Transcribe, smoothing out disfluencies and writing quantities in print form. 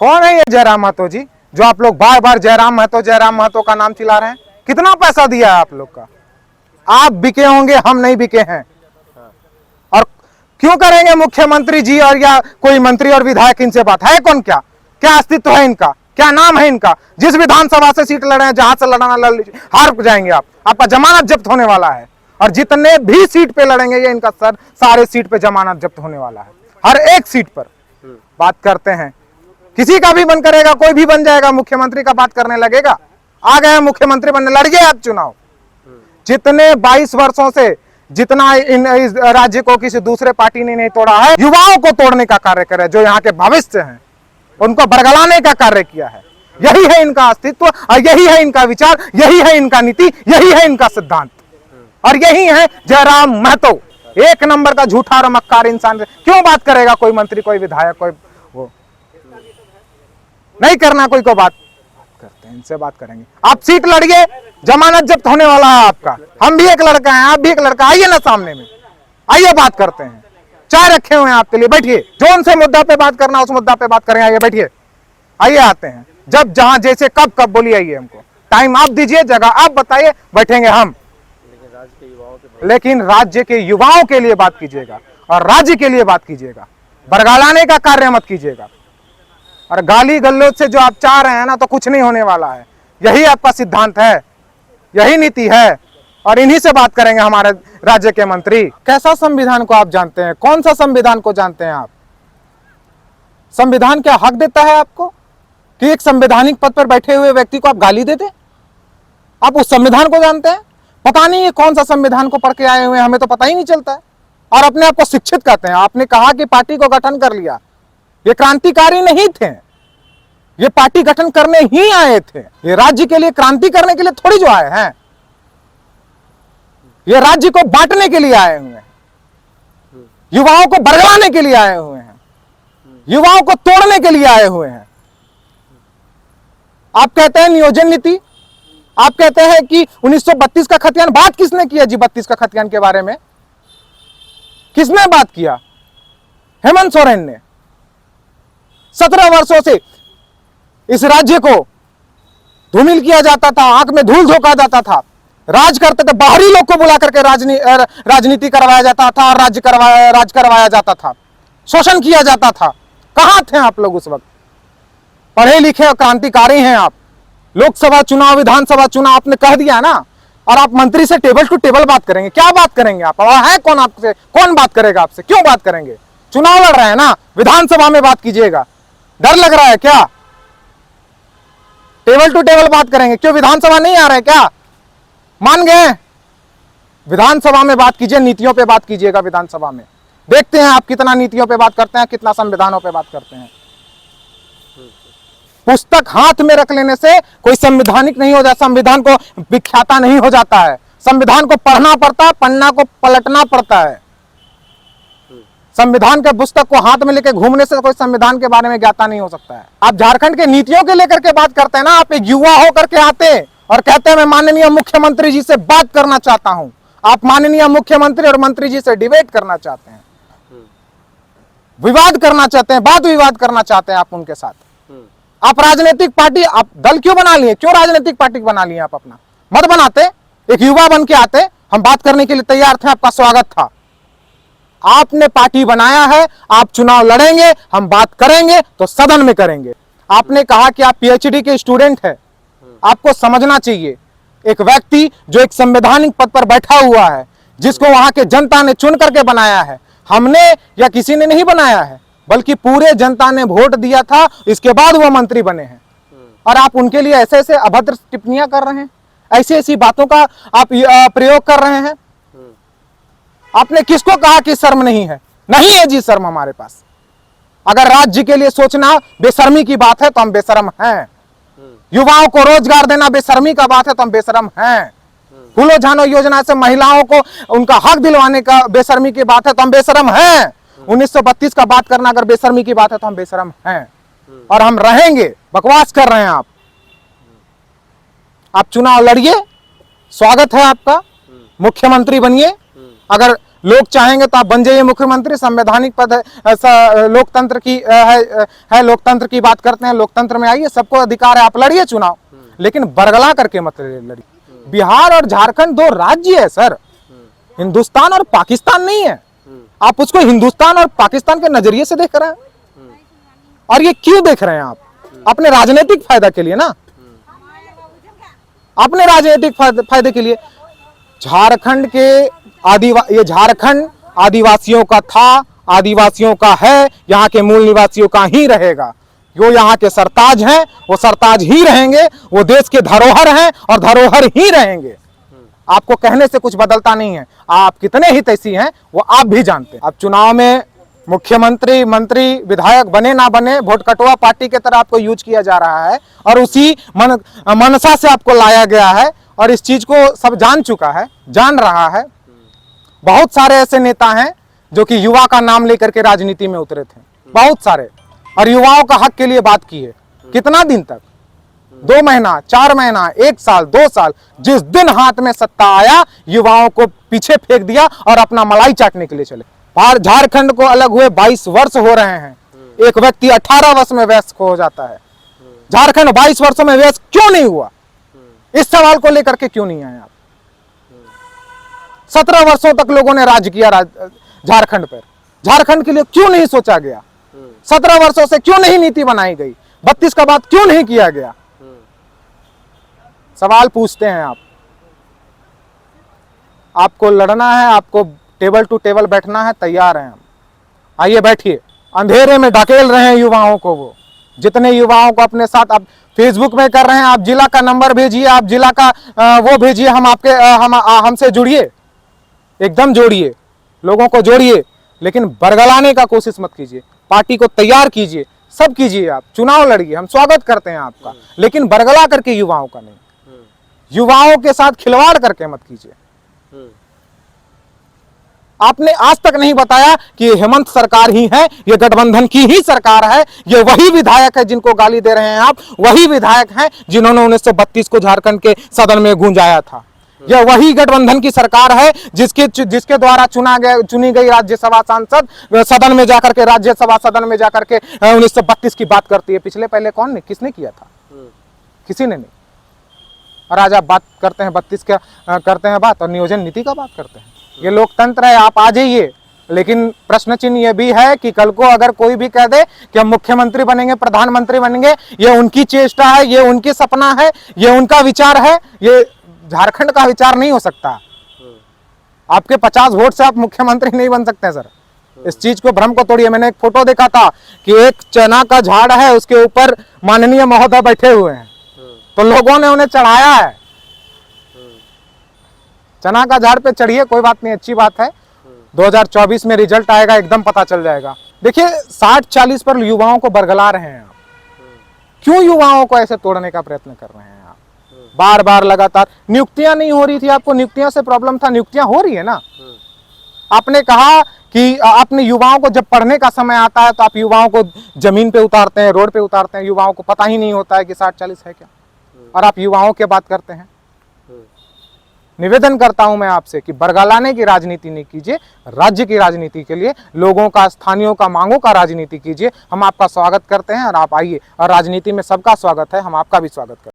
कौन है ये जयराम महतो जी, जो आप लोग बार बार जयराम महतो का नाम चिल्ला रहे हैं? कितना पैसा दिया है आप लोग का? आप बिके होंगे, हम नहीं बिके हैं। और क्यों करेंगे मुख्यमंत्री जी और या कोई मंत्री और विधायक इनसे बात? है कौन? क्या अस्तित्व है इनका? क्या नाम है इनका? जिस विधानसभा से सीट लड़ रहे हैं, जहां से लड़ाना लड़ लीजिए, हार जाएंगे आप। आपका जमानत जब्त होने वाला है। और जितने भी सीट पे लड़ेंगे, ये इनका सारे सीट पे जमानत जब्त होने वाला है। हर एक सीट पर बात करते हैं। किसी का भी मन करेगा, कोई भी बन जाएगा, मुख्यमंत्री का बात करने लगेगा। आ गए मुख्यमंत्री बनने, लड़िए आप चुनाव। जितने 22 वर्षों से जितना इस राज्य को किसी दूसरे पार्टी ने नहीं तोड़ा है, युवाओं को तोड़ने का कार्य करे, जो यहाँ के भविष्य हैं उनको बरगलाने का कार्य किया है। यही है इनका अस्तित्व और यही है इनका विचार, यही है इनका नीति, यही है इनका सिद्धांत। और यही है जयराम महतो, एक नंबर का झूठा और मक्कार इंसान। क्यों बात करेगा कोई मंत्री, कोई विधायक, कोई वो नहीं करना, कोई को बात करते हैं, इनसे बात करेंगे। आप सीट लड़िए, जमानत जब्त होने वाला है आपका। हम भी एक लड़का है, आप भी एक लड़का, आइए ना सामने में, आइए बात करते हैं। चाय रखे हुए हैं आपके लिए, बैठिए। जो उनसे मुद्दा पे बात करना उस मुद्दा पे बात करें, आइए बैठिए, आइए आते हैं। जब जहां जैसे कब बोलिए, आइए। हमको टाइम आप दीजिए, जगह आप बताइए, बैठेंगे हम। लेकिन राज्य के युवाओं के लिए बात कीजिएगा और राज्य के लिए बात कीजिएगा। बरगलाने का कार्य मत कीजिएगा। और गाली गल्लोच से जो आप चाह रहे हैं ना, तो कुछ नहीं होने वाला है। यही आपका सिद्धांत है, यही नीति है, और इन्हीं से बात करेंगे हमारे राज्य के मंत्री। कैसा संविधान को आप जानते हैं? कौन सा संविधान को जानते हैं आप? संविधान क्या हक देता है आपको कि एक संवैधानिक पद पर बैठे हुए व्यक्ति को आप गाली दे दें? आप उस संविधान को जानते हैं? पता नहीं ये कौन सा संविधान को पढ़ के आए हुए हैं, हमें तो पता ही नहीं चलता है। और अपने आप को शिक्षित कहते हैं। आपने कहा कि पार्टी को गठन कर लिया। ये क्रांतिकारी नहीं थे, ये पार्टी गठन करने ही आए थे। ये राज्य के लिए क्रांति करने के लिए थोड़ी जो आए हैं, ये राज्य को बांटने के लिए आए हुए हैं, युवाओं को बरगलाने के लिए आए हुए हैं, युवाओं को तोड़ने के लिए आए हुए हैं। आप कहते हैं नियोजन नीति, आप कहते हैं कि 1932 का खतियान। बात किसने किया जी 32 का खतियान के बारे में? किसने बात किया? हेमंत सोरेन ने। 17 वर्षों से इस राज्य को धूमिल किया जाता था, आंख में धूल झोंका जाता था, राज करते थे। बाहरी लोग को बुला करके राजनीति करवाया जाता था और राज करवाया जाता था, शोषण किया जाता था। कहां थे आप लोग उस वक्त? पढ़े लिखे और क्रांतिकारी हैं आप। लोकसभा चुनाव, विधानसभा चुनाव आपने कह दिया ना, और आप मंत्री से टेबल टू टेबल बात करेंगे। क्या बात करेंगे आप? और है कौन आपसे? कौन बात करेगा आपसे? क्यों बात करेंगे? चुनाव लड़ रहे हैं ना, विधानसभा में बात कीजिएगा। डर लग रहा है क्या? टेबल टू टेबल बात करेंगे। क्यों विधानसभा नहीं आ रहे क्या? मान गए? विधानसभा में बात कीजिए, नीतियों पे बात कीजिएगा। विधानसभा में देखते हैं आप कितना नीतियों पे बात करते हैं, कितना संविधानों पे बात करते हैं। पुस्तक हाथ में रख लेने से कोई संवैधानिक नहीं हो जाता, संविधान को विख्याता नहीं हो जाता है। संविधान को पढ़ना पड़ता है, पन्ना को पलटना पड़ता है। संविधान के पुस्तक को हाथ में लेकर घूमने से कोई संविधान के बारे में ज्ञाता नहीं हो सकता है। आप झारखंड के नीतियों के लेकर के बात करते हैं ना, आप एक युवा होकर के आते और कहते हैं मैं माननीय मुख्यमंत्री जी से बात करना चाहता हूं। आप माननीय मुख्यमंत्री और मंत्री जी से डिबेट करना चाहते हैं, विवाद करना चाहते हैं, वाद विवाद करना चाहते हैं आप उनके साथ। आप राजनीतिक पार्टी, आप दल क्यों बना लिए? क्यों राजनीतिक पार्टी बना लिए आप? अपना मत बनाते, एक युवा बन के आते, हम बात करने के लिए तैयार थे, आपका स्वागत था। आपने पार्टी बनाया है, आप चुनाव लड़ेंगे, हम बात करेंगे तो सदन में करेंगे। आपने कहा कि आप पीएचडी के स्टूडेंट हैं। आपको समझना चाहिए, एक व्यक्ति जो एक संवैधानिक पद पर बैठा हुआ है, जिसको वहां के जनता ने चुन करके बनाया है, हमने या किसी ने नहीं बनाया है, बल्कि पूरे जनता ने वोट दिया था, इसके बाद वो मंत्री बने हैं। और आप उनके लिए ऐसे ऐसे अभद्र टिप्पणियां कर रहे हैं, ऐसी ऐसी बातों का आप प्रयोग कर रहे हैं। आपने किसको कहा कि शर्म नहीं है? नहीं है जी शर्म हमारे पास। अगर राज्य के लिए सोचना बेशर्मी की बात है तो हम बेशर्म हैं। युवाओं को रोजगार देना बेशर्मी का बात है तो हम बेशर्म हैं। फूलो झानो योजना से महिलाओं को उनका हक दिलवाने का बेशर्मी की बात है तो हम बेशर्म हैं। 1932 का बात करना अगर बेशर्मी की बात है तो हम बेशर्म हैं, और हम रहेंगे। बकवास कर रहे हैं आप चुनाव लड़िए, स्वागत है आपका, मुख्यमंत्री बनिए। अगर लोग चाहेंगे तो आप बन जाइए मुख्यमंत्री, संवैधानिक पद है, लोकतंत्र की है, लोकतंत्र की बात करते हैं, लोकतंत्र में आइए, सबको अधिकार है, आप लड़िए चुनाव, लेकिन बरगला करके मत लड़िए। बिहार और झारखंड दो राज्य है सर, हिंदुस्तान और पाकिस्तान नहीं है। आप उसको हिंदुस्तान और पाकिस्तान के नजरिए से देख रहे हैं, और ये क्यों देख रहे हैं आप? अपने राजनीतिक फायदा के लिए ना, अपने राजनीतिक फायदे के लिए। झारखंड के ये झारखंड आदिवासियों का था, आदिवासियों का है, यहाँ के मूल निवासियों का ही रहेगा। जो यहाँ के सरताज हैं वो सरताज ही रहेंगे, वो देश के धरोहर हैं और धरोहर ही रहेंगे। आपको कहने से कुछ बदलता नहीं है, आप कितने ही तैसी हैं वो आप भी जानते हैं। अब चुनाव में मुख्यमंत्री, मंत्री, विधायक बने ना बने, वोट कटवा पार्टी के तरह आपको यूज किया जा रहा है, और उसी मनसा से आपको लाया गया है, और इस चीज को सब जान चुका है, जान रहा है। बहुत सारे ऐसे नेता हैं जो कि युवा का नाम लेकर के राजनीति में उतरे थे, बहुत सारे, और युवाओं का हक के लिए बात की है। कितना दिन तक? 2 महीना, 4 महीना, 1 साल, 2 साल, जिस दिन हाथ में सत्ता आया युवाओं को पीछे फेंक दिया और अपना मलाई चाटने के लिए चले। और झारखंड को अलग हुए 22 वर्ष हो रहे हैं, एक व्यक्ति 18 वर्ष में वयस्क हो जाता है। झारखंड 22 वर्षों में वयस्क क्यों नहीं हुआ? इस सवाल को लेकर के क्यों नहीं आए आप? 17 वर्षों तक लोगों ने राज किया झारखंड पर, झारखंड के लिए क्यों नहीं सोचा गया? 17 वर्षों से क्यों नहीं नीति बनाई गई? 32 का बात क्यों नहीं किया गया? सवाल पूछते हैं आप। आपको लड़ना है, आपको टेबल टू टेबल बैठना है, तैयार हैं हम। आइए बैठिए। अंधेरे में ढकेल रहे हैं युवाओं को, वो जितने युवाओं को अपने साथ आप फेसबुक में कर रहे हैं, आप जिला का नंबर भेजिए, आप जिला का वो भेजिए, हम आपके हमसे जुड़िए, एकदम जोड़िए, लोगों को जोड़िए, लेकिन बरगलाने का कोशिश मत कीजिए। पार्टी को तैयार कीजिए, सब कीजिए, आप चुनाव लड़िए, हम स्वागत करते हैं आपका, लेकिन बरगला करके युवाओं का नहीं, युवाओं के साथ खिलवाड़ करके मत कीजिए। आपने आज तक नहीं बताया कि ये हेमंत सरकार ही है, ये गठबंधन की ही सरकार है, ये वही विधायक है जिनको गाली दे रहे हैं आप, वही विधायक हैं जिन्होंने 1932 को झारखंड के सदन में गूंजाया था। यह वही गठबंधन की सरकार है जिसके द्वारा चुनी गई राज्यसभा सांसद सदन में जाकर के, राज्यसभा सदन में जाकर के 1932 की बात करती है। पिछले पहले कौन ने, किसने किया था? किसी ने नहीं। और आज आप बात करते हैं 32 का करते हैं बात, और नियोजन नीति का बात करते हैं। ये लोकतंत्र है, आप आ जाइए, लेकिन प्रश्न चिन्ह ये भी है कि कल को अगर कोई भी कह दे कि हम मुख्यमंत्री बनेंगे, प्रधानमंत्री बनेंगे, ये उनकी चेष्टा है, ये उनकी सपना है, ये उनका विचार है, ये झारखंड का विचार नहीं हो सकता। आपके 50 वोट से आप मुख्यमंत्री नहीं बन सकते सर, इस चीज को, भ्रम को तोड़िए। मैंने एक फोटो देखा था कि एक चना का झाड़ है, उसके ऊपर माननीय महोदय बैठे हुए हैं, तो लोगों ने उन्हें चढ़ाया है। चना का झाड़ पे चढ़िए, कोई बात नहीं, अच्छी बात है। 2024 में रिजल्ट आएगा, एकदम पता चल जाएगा। देखिए 60-40 पर युवाओं को बरगला रहे हैं आप, क्यों युवाओं को ऐसे तोड़ने का प्रयत्न कर रहे हैं आप? बार बार लगातार नियुक्तियां नहीं हो रही थी, आपको नियुक्तियां से प्रॉब्लम था, नियुक्तियां हो रही है ना। आपने कहा कि अपने युवाओं को जब पढ़ने का समय आता है तो आप युवाओं को जमीन पे उतारते हैं, रोड पे उतारते हैं, युवाओं को पता ही नहीं होता है कि 60-40 है क्या, और आप युवाओं की बात करते हैं। निवेदन करता हूं मैं आपसे कि बरगलाने की राजनीति नहीं कीजिए, राज्य की राजनीति के लिए, लोगों का, स्थानीयों का, मांगों का राजनीति कीजिए। हम आपका स्वागत करते हैं और आप आइए, और राजनीति में सबका स्वागत है, हम आपका भी स्वागत करते हैं।